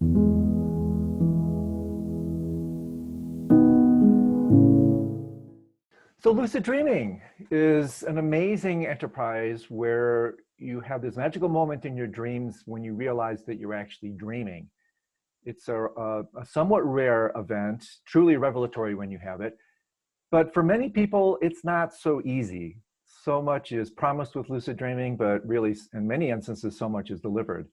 So lucid dreaming is an amazing enterprise where you have this magical moment in your dreams when you realize that you're actually dreaming. It's a somewhat rare event, truly revelatory when you have it. But for many people, it's not so easy. So much is promised with lucid dreaming, but really, in many instances, so much is delivered.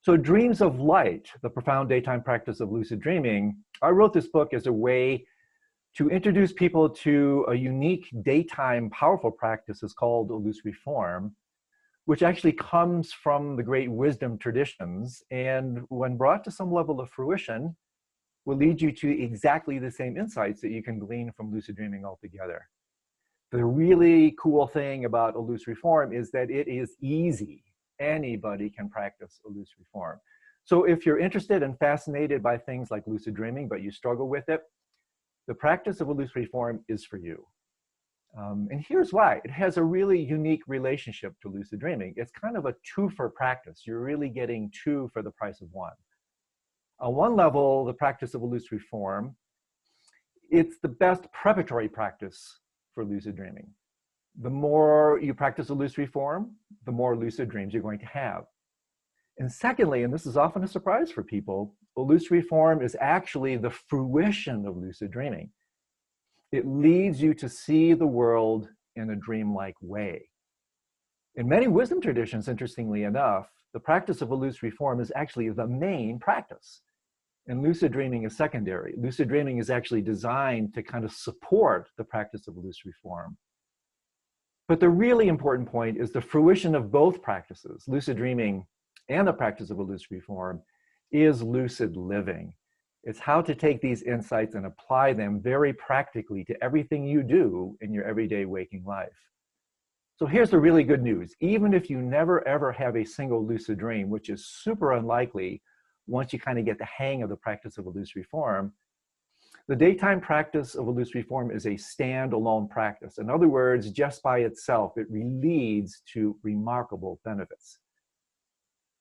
So dreams of light, the profound daytime practice of lucid dreaming, I wrote this book as a way to introduce people to a unique daytime powerful practice is called illusory form, which actually comes from the great wisdom traditions, and when brought to some level of fruition, will lead you to exactly the same insights that you can glean from lucid dreaming altogether. The really cool thing about illusory form is that it is easy. Anybody can practice illusory form. So if you're interested and fascinated by things like lucid dreaming, but you struggle with it, the practice of illusory form is for you. And here's why. It has a really unique relationship to lucid dreaming. It's kind of a two-for practice. You're really getting two for the price of one. On one level, the practice of illusory form, it's the best preparatory practice for lucid dreaming. The more you practice illusory form, the more lucid dreams you're going to have. And secondly, and this is often a surprise for people, illusory form is actually the fruition of lucid dreaming. It leads you to see the world in a dreamlike way. In many wisdom traditions, interestingly enough, the practice of illusory form is actually the main practice. And lucid dreaming is secondary. Lucid dreaming is actually designed to kind of support the practice of illusory form. But the really important point is the fruition of both practices, lucid dreaming and the practice of illusory form, is lucid living. It's how to take these insights and apply them very practically to everything you do in your everyday waking life. So here's the really good news. Even if you never ever have a single lucid dream, which is super unlikely once you kind of get the hang of the practice of illusory form, the daytime practice of illusory form is a standalone practice. In other words, just by itself, it leads to remarkable benefits.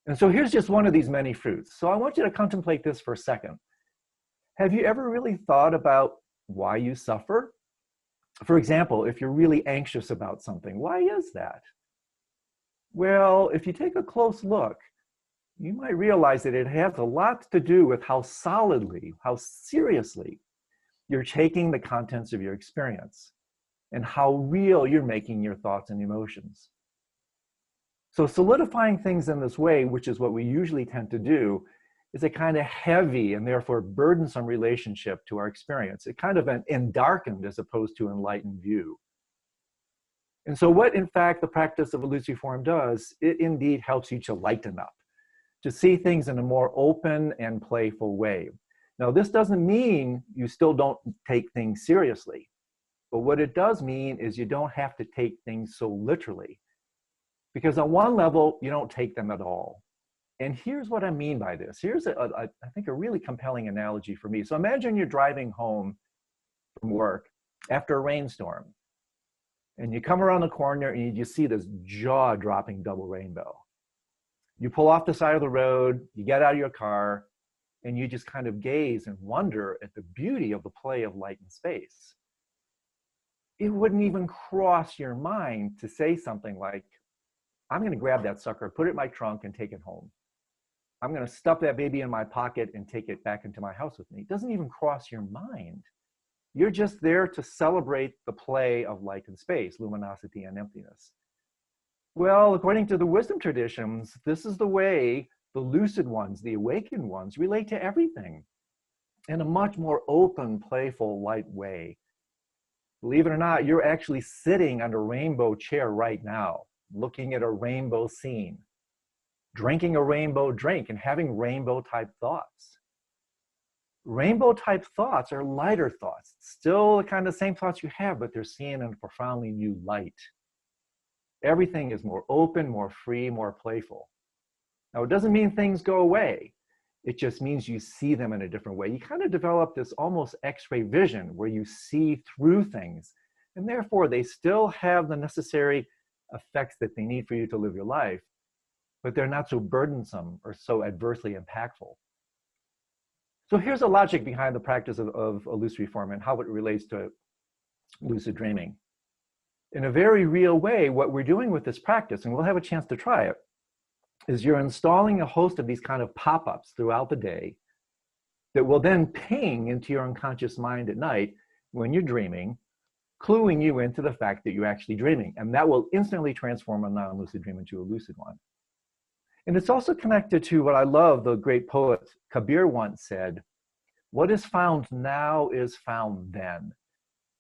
And so here's just one of these many fruits. So I want you to contemplate this for a second. Have you ever really thought about why you suffer? For example, if you're really anxious about something, why is that? Well, if you take a close look, you might realize that it has a lot to do with how solidly, how seriously you're taking the contents of your experience and how real you're making your thoughts and emotions. So solidifying things in this way, which is what we usually tend to do, is a kind of heavy and therefore burdensome relationship to our experience. It kind of an endarkened as opposed to enlightened view. And so what, in fact, the practice of illusory form does, it indeed helps you to lighten up, to see things in a more open and playful way. Now, this doesn't mean you still don't take things seriously, but what it does mean is you don't have to take things so literally. Because on one level, you don't take them at all. And here's what I mean by this. Here's, I think, a really compelling analogy for me. So imagine you're driving home from work after a rainstorm, and you come around the corner and you see this jaw-dropping double rainbow. You pull off the side of the road, you get out of your car, and you just kind of gaze and wonder at the beauty of the play of light and space. It wouldn't even cross your mind to say something like, I'm going to grab that sucker, put it in my trunk, and take it home. I'm going to stuff that baby in my pocket and take it back into my house with me. It doesn't even cross your mind. You're just there to celebrate the play of light and space, luminosity and emptiness. Well, according to the wisdom traditions, this is the way the lucid ones, the awakened ones, relate to everything in a much more open, playful, light way. Believe it or not, you're actually sitting on a rainbow chair right now, looking at a rainbow scene, drinking a rainbow drink, and having rainbow-type thoughts. Rainbow-type thoughts are lighter thoughts, still the kind of same thoughts you have, but they're seen in a profoundly new light. Everything is more open, more free, more playful. Now, it doesn't mean things go away. It just means you see them in a different way. You kind of develop this almost X-ray vision where you see through things, and therefore they still have the necessary effects that they need for you to live your life, but they're not so burdensome or so adversely impactful. So here's the logic behind the practice of illusory form and how it relates to lucid dreaming. In a very real way, what we're doing with this practice, and we'll have a chance to try it, is you're installing a host of these kind of pop-ups throughout the day that will then ping into your unconscious mind at night when you're dreaming, cluing you into the fact that you're actually dreaming. And that will instantly transform a non-lucid dream into a lucid one. And it's also connected to what I love, the great poet Kabir once said, "What is found now is found then."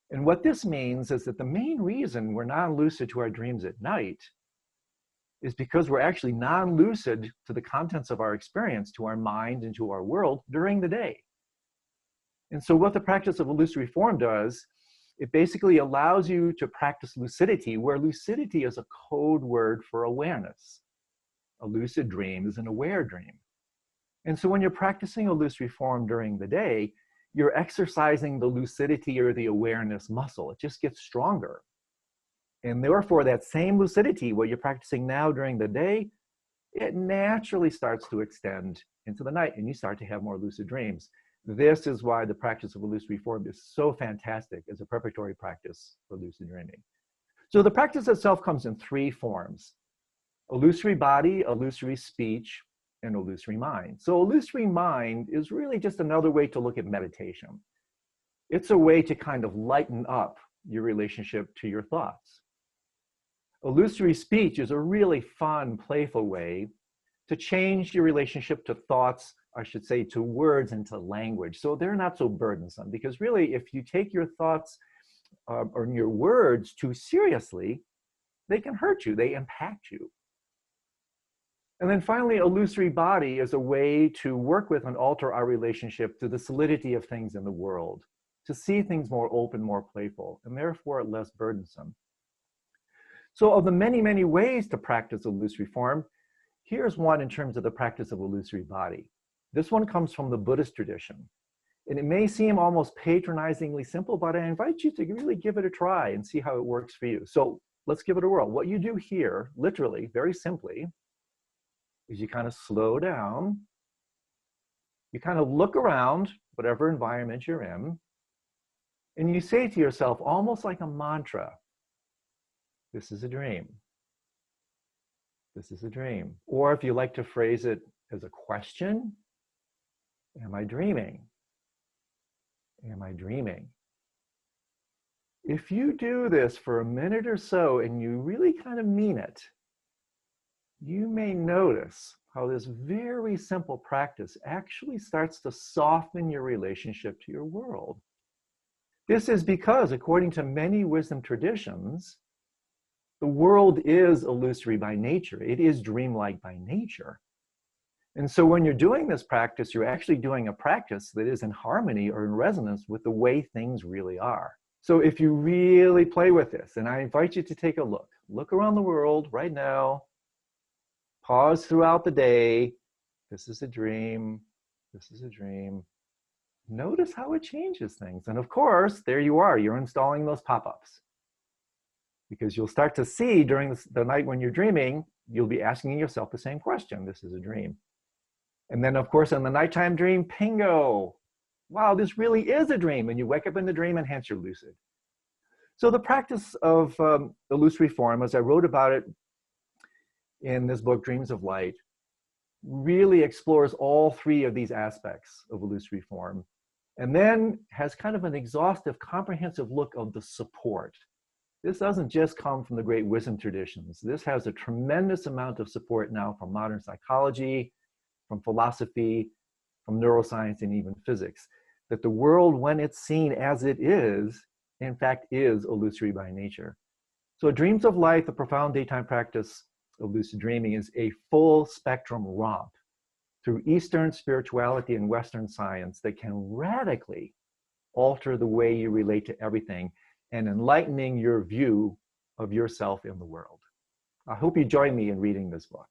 And what this means is that the main reason we're non-lucid to our dreams at night is because we're actually non-lucid to the contents of our experience, to our mind and to our world during the day. And so what the practice of illusory form does, it basically allows you to practice lucidity, where lucidity is a code word for awareness. A lucid dream is an aware dream. And so when you're practicing illusory form during the day, you're exercising the lucidity or the awareness muscle. It just gets stronger. And therefore, that same lucidity, what you're practicing now during the day, it naturally starts to extend into the night, and you start to have more lucid dreams. This is why the practice of illusory form is so fantastic as a preparatory practice for lucid dreaming. So the practice itself comes in three forms: illusory body, illusory speech, and illusory mind. So illusory mind is really just another way to look at meditation. It's a way to kind of lighten up your relationship to your thoughts. Illusory speech is a really fun, playful way to change your relationship to thoughts, I should say, to words and to language. So they're not so burdensome, because really, if you take your thoughts or your words too seriously, they can hurt you, they impact you. And then finally, illusory body is a way to work with and alter our relationship to the solidity of things in the world, to see things more open, more playful, and therefore less burdensome. So of the many, many ways to practice illusory form, here's one in terms of the practice of illusory body. This one comes from the Buddhist tradition. And it may seem almost patronizingly simple, but I invite you to really give it a try and see how it works for you. So let's give it a whirl. What you do here, literally, very simply, is you kind of slow down. You kind of look around, whatever environment you're in, and you say to yourself, almost like a mantra, "This is a dream. This is a dream." Or if you like to phrase it as a question, "Am I dreaming? Am I dreaming?" If you do this for a minute or so and you really kind of mean it, you may notice how this very simple practice actually starts to soften your relationship to your world. This is because, according to many wisdom traditions, the world is illusory by nature. It is dreamlike by nature. And so when you're doing this practice, you're actually doing a practice that is in harmony or in resonance with the way things really are. So if you really play with this, and I invite you to take a look around the world right now, pause throughout the day. This is a dream. This is a dream. Notice how it changes things. And of course, there you are. You're installing those pop-ups. Because you'll start to see during the night when you're dreaming, you'll be asking yourself the same question. This is a dream. And then, of course, in the nighttime dream, pingo. Wow, this really is a dream. And you wake up in the dream and hence you're lucid. So the practice of illusory form, as I wrote about it in this book, Dreams of Light, really explores all three of these aspects of illusory form, and then has kind of an exhaustive, comprehensive look of the support. This doesn't just come from the great wisdom traditions. This has a tremendous amount of support now from modern psychology, from philosophy, from neuroscience, and even physics, that the world, when it's seen as it is, in fact, is illusory by nature. So Dreams of Light, the profound daytime practice of lucid dreaming, is a full spectrum romp through Eastern spirituality and Western science that can radically alter the way you relate to everything and enlightening your view of yourself in the world. I hope you join me in reading this book.